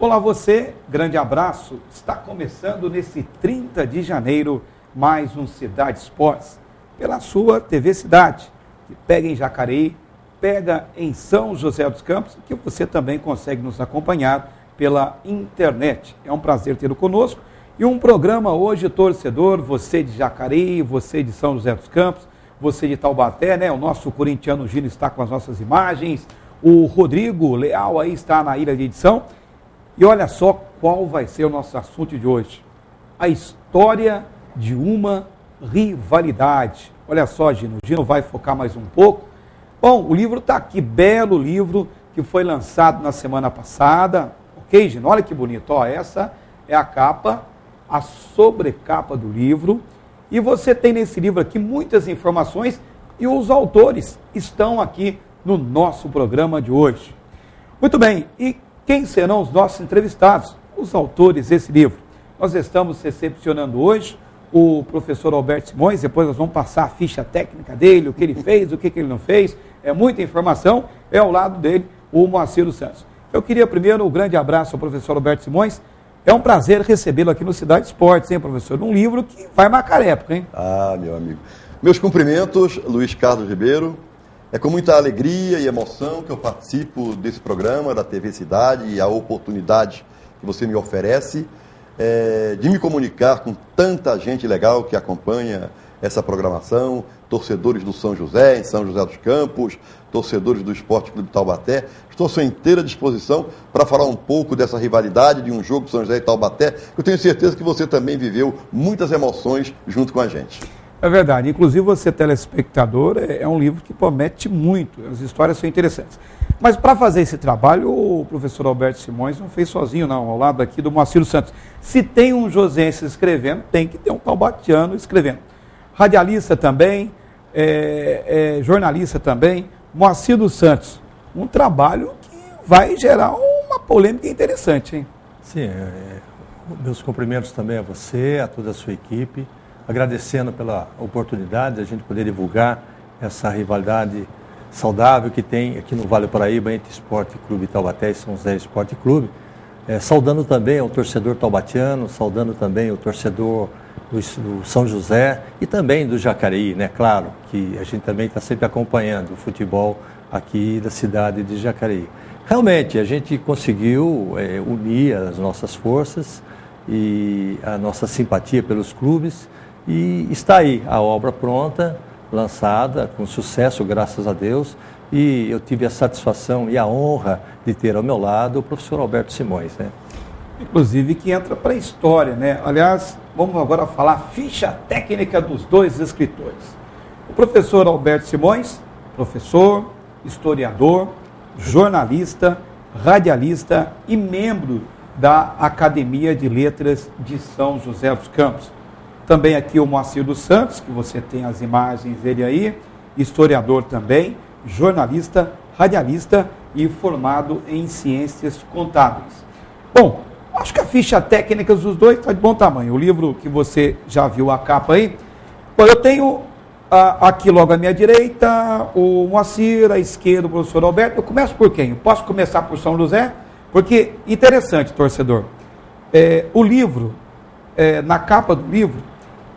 Olá você, grande abraço. Está começando nesse 30 de janeiro mais um Cidade Esportes, pela sua TV Cidade, que pega em Jacareí, pega em São José dos Campos, que você também consegue nos acompanhar pela internet. É um prazer tê-lo conosco. E um programa hoje, torcedor, você de Jacareí, você de São José dos Campos, você de Taubaté, né? O nosso corintiano Gino está com as nossas imagens, o Rodrigo Leal aí está na ilha de edição. E olha só qual vai ser o nosso assunto de hoje. A história de uma rivalidade. Olha só, Gino, o Gino vai focar mais um pouco. Bom, o livro está aqui, belo livro, que foi lançado na semana passada. Ok, Gino? Olha que bonito. Ó, essa é a capa, a sobrecapa do livro. E você tem nesse livro aqui muitas informações e os autores estão aqui no nosso programa de hoje. Muito bem, e quem serão os nossos entrevistados? Os autores desse livro. Nós estamos recepcionando hoje o professor Alberto Simões, depois nós vamos passar a ficha técnica dele, o que ele fez, o que ele não fez, é muita informação, é ao lado dele o Moacir dos Santos. Eu queria primeiro um grande abraço ao professor Alberto Simões. É um prazer recebê-lo aqui no Cidade Esportes, hein, professor? Um livro que vai marcar época, hein? Ah, meu amigo. Meus cumprimentos, Luiz Carlos Ribeiro. É com muita alegria e emoção que eu participo desse programa da TV Cidade e a oportunidade que você me oferece de me comunicar com tanta gente legal que acompanha essa programação, torcedores do São José, em São José dos Campos, torcedores do Esporte Clube Taubaté. Estou à sua inteira disposição para falar um pouco dessa rivalidade de um jogo de São José e Taubaté, que eu tenho certeza que você também viveu muitas emoções junto com a gente. É verdade, inclusive você, telespectador, é um livro que promete muito, as histórias são interessantes. Mas para fazer esse trabalho, o professor Alberto Simões não fez sozinho, não, ao lado aqui do Moacir Santos. Se tem um josense escrevendo, tem que ter um taubatiano escrevendo. Radialista também, jornalista também, Moacir dos Santos. Um trabalho que vai gerar uma polêmica interessante, hein? Sim, meus cumprimentos também a você, a toda a sua equipe, agradecendo pela oportunidade de a gente poder divulgar essa rivalidade saudável que tem aqui no Vale do Paraíba entre Esporte Clube Taubaté e São José Esporte Clube. Saudando também o torcedor taubatiano, saudando também o torcedor do São José e também do Jacareí, né? Claro, que a gente também está sempre acompanhando o futebol aqui da cidade de Jacareí. Realmente, a gente conseguiu unir as nossas forças e a nossa simpatia pelos clubes e está aí a obra pronta, lançada, com sucesso, graças a Deus, e eu tive a satisfação e a honra de ter ao meu lado o professor Alberto Simões, né? Inclusive que entra para a história, né? Aliás, vamos agora falar a ficha técnica dos dois escritores. O professor Alberto Simões, professor, historiador, jornalista, radialista e membro da Academia de Letras de São José dos Campos. Também aqui o Moacir dos Santos, que você tem as imagens dele aí, historiador também, jornalista, radialista e formado em ciências contábeis. Bom, acho que a ficha técnica dos dois está de bom tamanho. O livro que você já viu a capa aí. Bom, eu tenho aqui logo à minha direita o Moacir, à esquerda o professor Alberto. Eu começo por quem? Eu posso começar por São José? Porque, interessante, torcedor, o livro, na capa do livro,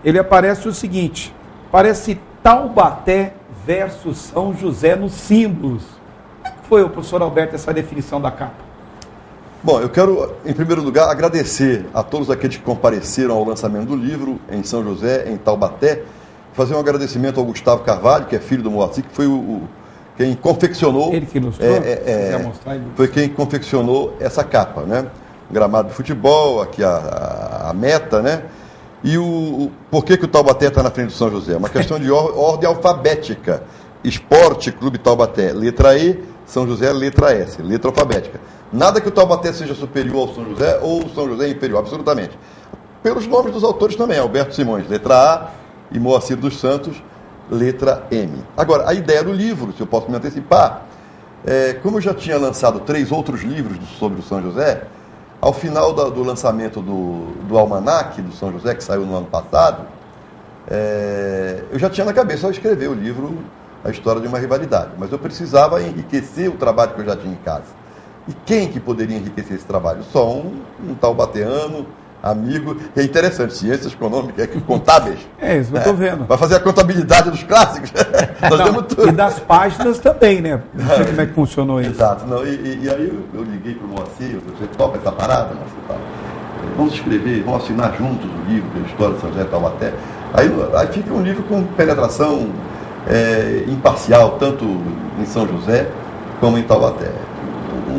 ele aparece o seguinte, parece Taubaté versus São José nos símbolos. Como foi, professor Alberto, essa definição da capa? Bom, eu quero, em primeiro lugar, agradecer a todos aqueles que compareceram ao lançamento do livro em São José, em Taubaté. Fazer um agradecimento ao Gustavo Carvalho, que é filho do Moacir, que foi quem confeccionou... Ele que ilustrou? Foi quem confeccionou essa capa, né? Um gramado de futebol, aqui a meta, né? E por que o Taubaté está na frente do São José? Uma questão de ordem alfabética. Esporte Clube Taubaté, letra E, São José, letra S, letra alfabética. Nada que o Taubaté seja superior ao São José ou o São José inferior, absolutamente. Pelos nomes dos autores também, Alberto Simões, letra A, e Moacir dos Santos, letra M. Agora, a ideia do livro, se eu posso me antecipar, como eu já tinha lançado 3 outros livros sobre o São José, ao final do lançamento do Almanaque do São José, que saiu no ano passado, eu já tinha na cabeça ao escrever o livro A História de uma Rivalidade, mas eu precisava enriquecer o trabalho que eu já tinha em casa. E quem que poderia enriquecer esse trabalho? Só um taubateano, amigo. É interessante, ciências econômicas, contábeis. É isso que eu estou vendo. Vai fazer a contabilidade dos clássicos. Nós temos tudo. E das páginas também, né? Não sei como é que funcionou isso. Exato. Não, e aí eu liguei para o Moacir, você topa essa parada, Moacir? Vamos escrever, vamos assinar juntos o livro da História de São José de Taubaté. Aí fica um livro com penetração imparcial, tanto em São José como em Taubaté.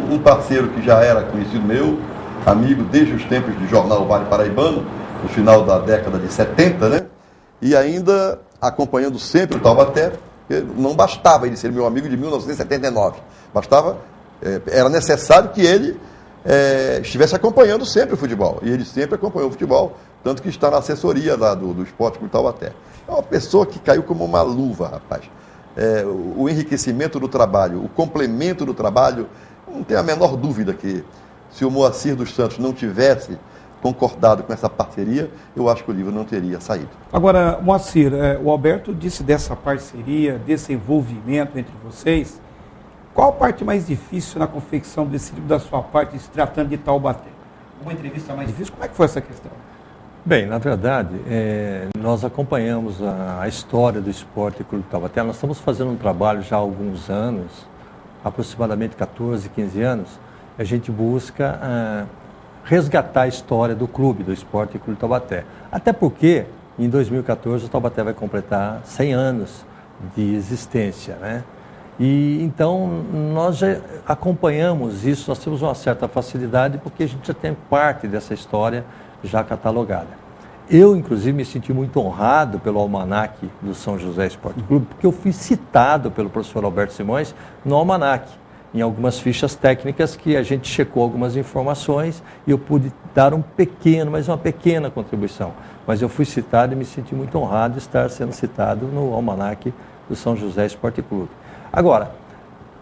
Um parceiro que já era conhecido meu, amigo desde os tempos do jornal Vale Paraibano, no final da década de 70, né? E ainda acompanhando sempre o Taubaté, não bastava ele ser meu amigo de 1979, era necessário que ele estivesse acompanhando sempre o futebol, e ele sempre acompanhou o futebol, tanto que está na assessoria lá do Esporte Clube Taubaté. É uma pessoa que caiu como uma luva, rapaz. O enriquecimento do trabalho, o complemento do trabalho, não tem a menor dúvida que se o Moacir dos Santos não tivesse concordado com essa parceria, eu acho que o livro não teria saído. Agora, Moacir, o Alberto disse dessa parceria, desse envolvimento entre vocês. Qual a parte mais difícil na confecção desse livro da sua parte, se tratando de Taubaté? Uma entrevista mais difícil? Como é que foi essa questão? Bem, na verdade, nós acompanhamos a história do Esporte Clube Taubaté. Nós estamos fazendo um trabalho já há alguns anos, aproximadamente 14, 15 anos. A gente busca resgatar a história do clube, do Esporte Clube Taubaté. Até porque, em 2014, o Taubaté vai completar 100 anos de existência, né? E então nós já acompanhamos isso, nós temos uma certa facilidade porque a gente já tem parte dessa história já catalogada. Eu, inclusive, me senti muito honrado pelo almanaque do São José Esporte Clube, porque eu fui citado pelo professor Alberto Simões no almanaque, em algumas fichas técnicas que a gente checou algumas informações e eu pude dar uma pequena contribuição. Mas eu fui citado e me senti muito honrado de estar sendo citado no almanaque do São José Esporte Clube. Agora,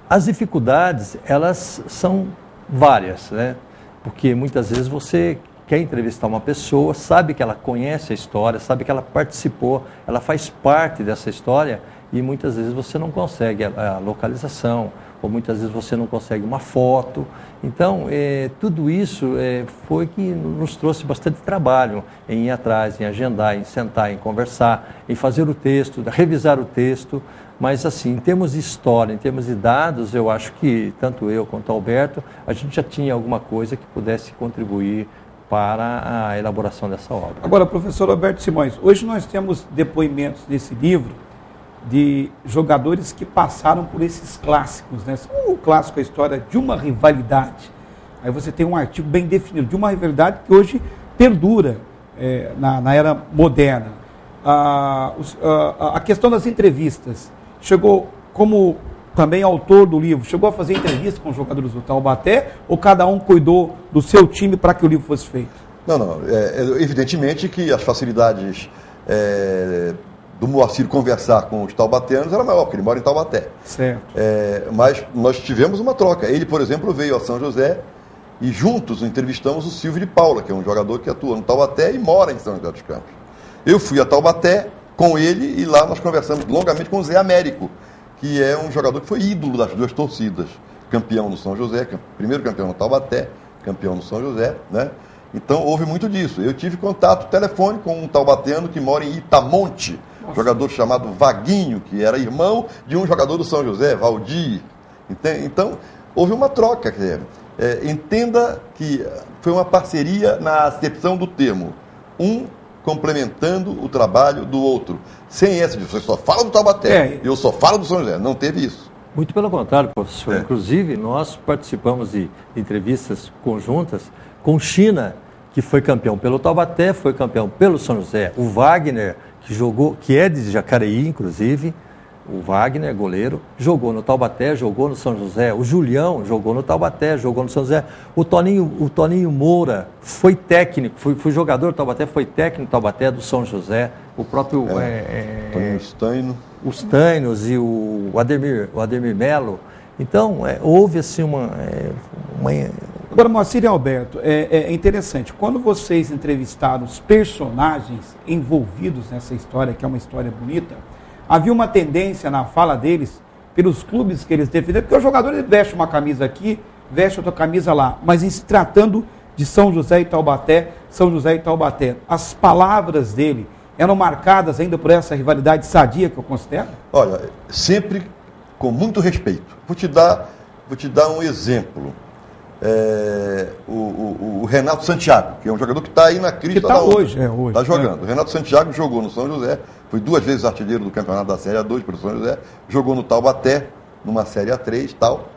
as dificuldades, elas são várias, né? Porque muitas vezes você quer entrevistar uma pessoa, sabe que ela conhece a história, sabe que ela participou, ela faz parte dessa história e muitas vezes você não consegue a localização, ou muitas vezes você não consegue uma foto. Então, tudo isso foi que nos trouxe bastante trabalho em ir atrás, em agendar, em sentar, em conversar, em fazer o texto, revisar o texto. Mas, assim, em termos de história, em termos de dados, eu acho que tanto eu quanto o Alberto, a gente já tinha alguma coisa que pudesse contribuir para a elaboração dessa obra. Agora, professor Alberto Simões, hoje nós temos depoimentos nesse livro de jogadores que passaram por esses clássicos, né? O clássico é a história de uma rivalidade. Aí você tem um artigo bem definido, de uma rivalidade que hoje perdura na era moderna. A questão das entrevistas, chegou como também autor do livro, chegou a fazer entrevista com os jogadores do Taubaté ou cada um cuidou do seu time para que o livro fosse feito? Não. Evidentemente que as facilidades do Moacir conversar com os taubateanos era maior, porque ele mora em Taubaté. Certo. Mas nós tivemos uma troca. Ele, por exemplo, veio a São José e juntos entrevistamos o Silvio de Paula, que é um jogador que atua no Taubaté e mora em São José dos Campos. Eu fui a Taubaté com ele e lá nós conversamos longamente com o Zé Américo, que é um jogador que foi ídolo das duas torcidas. Campeão no São José, primeiro campeão no Taubaté, campeão no São José, né? Então houve muito disso. Eu tive contato telefônico com um taubateano que mora em Itamonte, jogador chamado Vaguinho, que era irmão de um jogador do São José, Valdir. Então, houve uma troca. Entenda que foi uma parceria na acepção do termo. Um complementando o trabalho do outro. Sem essa de você só fala do Taubaté, eu só falo do São José. Não teve isso. Muito pelo contrário, professor. Inclusive, nós participamos de entrevistas conjuntas com China, que foi campeão pelo Taubaté, foi campeão pelo São José. O Wagner, que é de Jacareí, inclusive, o Wagner, goleiro, jogou no Taubaté, jogou no São José. O Julião jogou no Taubaté, jogou no São José. O Toninho Moura foi técnico, foi jogador do Taubaté, foi técnico do Taubaté, do São José. O próprio Toninho Staino. Os Stainos e o Ademir Melo. Então, houve assim uma... Agora, Moacir e Alberto, é interessante, quando vocês entrevistaram os personagens envolvidos nessa história, que é uma história bonita, havia uma tendência na fala deles, pelos clubes que eles defenderam, porque o jogador ele veste uma camisa aqui, veste outra camisa lá. Mas em se tratando de São José e Taubaté, as palavras dele eram marcadas ainda por essa rivalidade sadia que eu considero? Olha, sempre com muito respeito. Vou te dar um exemplo. O Renato Santiago, que é um jogador que está aí na crista da onda. Hoje. Está jogando. O Renato Santiago jogou no São José, foi 2 vezes artilheiro do campeonato da Série A2 pelo São José, jogou no Taubaté, numa Série A3 e tal.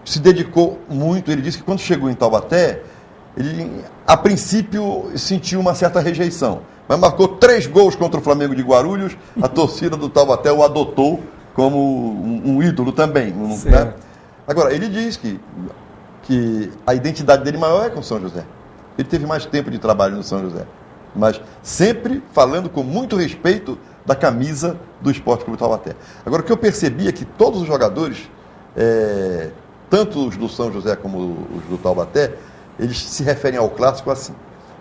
Se dedicou muito. Ele disse que quando chegou em Taubaté, ele, a princípio, sentiu uma certa rejeição. Mas marcou 3 gols contra o Flamengo de Guarulhos, a torcida do Taubaté o adotou como um ídolo também. Né? Agora, ele diz que a identidade dele maior é com o São José. Ele teve mais tempo de trabalho no São José. Mas sempre falando com muito respeito da camisa do Esporte Clube Taubaté. Agora, o que eu percebi é que todos os jogadores, tanto os do São José como os do Taubaté, eles se referem ao clássico assim.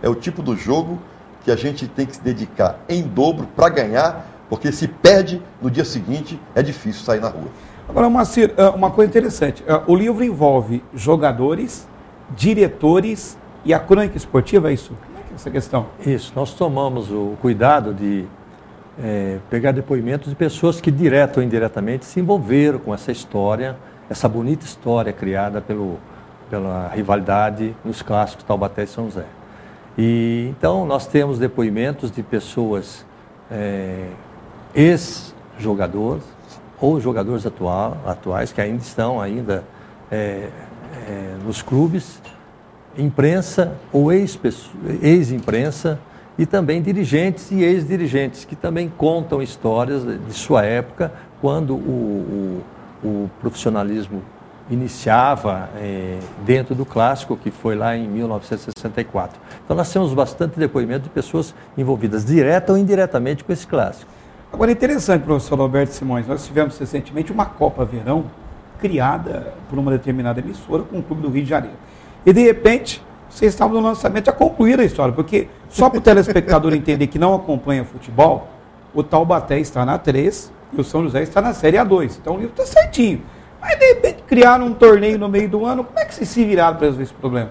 É o tipo do jogo que a gente tem que se dedicar em dobro para ganhar, porque se perde no dia seguinte, é difícil sair na rua. Agora, Moacir, uma coisa interessante. O livro envolve jogadores, diretores e a crônica esportiva, é isso? Como é que é essa questão? Isso. Nós tomamos o cuidado de pegar depoimentos de pessoas que, direta ou indiretamente, se envolveram com essa história, essa bonita história criada pela rivalidade nos clássicos Taubaté e São José. E, então, nós temos depoimentos de pessoas ex-jogadores ou jogadores atuais que ainda estão nos clubes, imprensa ou ex-imprensa, e também dirigentes e ex-dirigentes que também contam histórias de sua época, quando o profissionalismo iniciava dentro do clássico, que foi lá em 1964. Então nós temos bastante depoimento de pessoas envolvidas direta ou indiretamente com esse clássico. Agora, interessante, professor Alberto Simões, nós tivemos recentemente uma Copa Verão criada por uma determinada emissora com o Clube do Rio de Janeiro. E, de repente, vocês estavam no lançamento, já concluíram a história, porque só para o telespectador entender que não acompanha futebol, o Taubaté está na 3 e o São José está na Série A2. Então o livro está certinho. Mas, de repente, criaram um torneio no meio do ano, como é que vocês se viraram para resolver esse problema?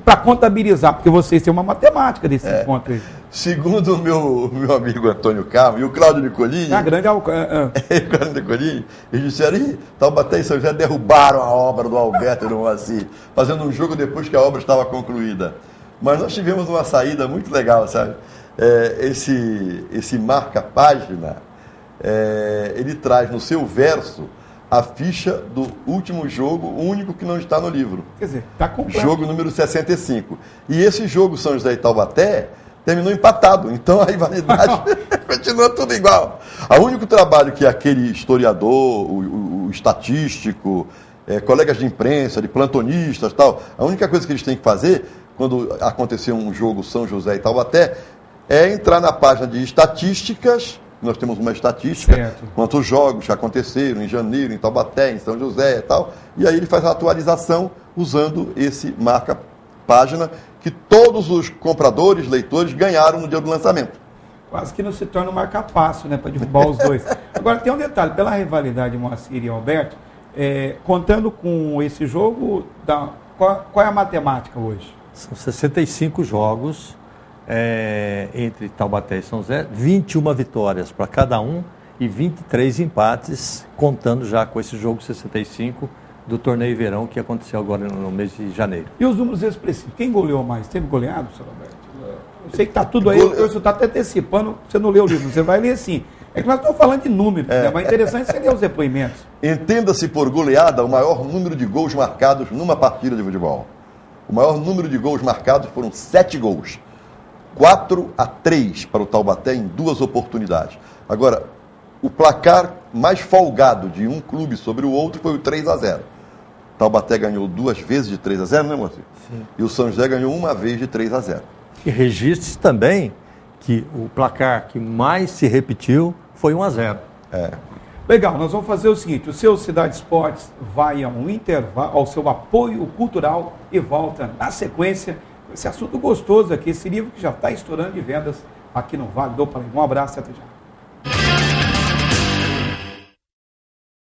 Para contabilizar, porque vocês têm uma matemática desse ponto aí. Segundo o meu amigo Antônio Carmo e o Cláudio Nicolini, o Cláudio Nicolini, eles disseram, Taubaté e São José derrubaram a obra do Alberto e do Moacir, fazendo um jogo depois que a obra estava concluída. Mas nós tivemos uma saída muito legal, sabe? Esse marca-página, ele traz no seu verso a ficha do último jogo, o único que não está no livro. Quer dizer, está completo. Jogo número 65. E esse jogo, São José e Taubaté, terminou empatado. Então a rivalidade continua tudo igual. O único trabalho que aquele historiador, o estatístico, colegas de imprensa, de plantonistas, tal, a única coisa que eles têm que fazer, quando acontecer um jogo São José e Taubaté, é entrar na página de estatísticas. Nós temos uma estatística, quantos jogos já aconteceram em janeiro, em Taubaté, em São José e tal, e aí ele faz a atualização usando esse marca-página que todos os compradores, leitores, ganharam no dia do lançamento. Quase que não se torna um marca-passo, né, para derrubar os dois. Agora, tem um detalhe, pela rivalidade Moacir e Alberto, contando com esse jogo, qual é a matemática hoje? São 65 jogos, entre Taubaté e São José, 21 vitórias para cada um e 23 empates, contando já com esse jogo 65 do torneio verão que aconteceu agora no mês de janeiro. E os números expressivos? Quem goleou mais? Teve goleado, senhor Alberto? Eu sei que está tudo aí, você está até antecipando, você não leu o livro, você vai ler assim. É que nós estamos falando de números, né? Mas é interessante você ler os depoimentos. Entenda-se por goleada o maior número de gols marcados numa partida de futebol. O maior número de gols marcados foram 7 gols. 4-3 para o Taubaté em 2 oportunidades. Agora, o placar mais folgado de um clube sobre o outro foi o 3-0. Taubaté ganhou 2 vezes de 3-0, né, Moacir? Sim. E o São José ganhou 1 vez de 3-0. E registre também que o placar que mais se repetiu foi 1-0. Legal, nós vamos fazer o seguinte, o seu Cidade Esportes vai a um intervalo, ao seu apoio cultural e volta na sequência. Esse assunto gostoso aqui, esse livro que já está estourando de vendas aqui no Vale do Paraíba. Um abraço e até já.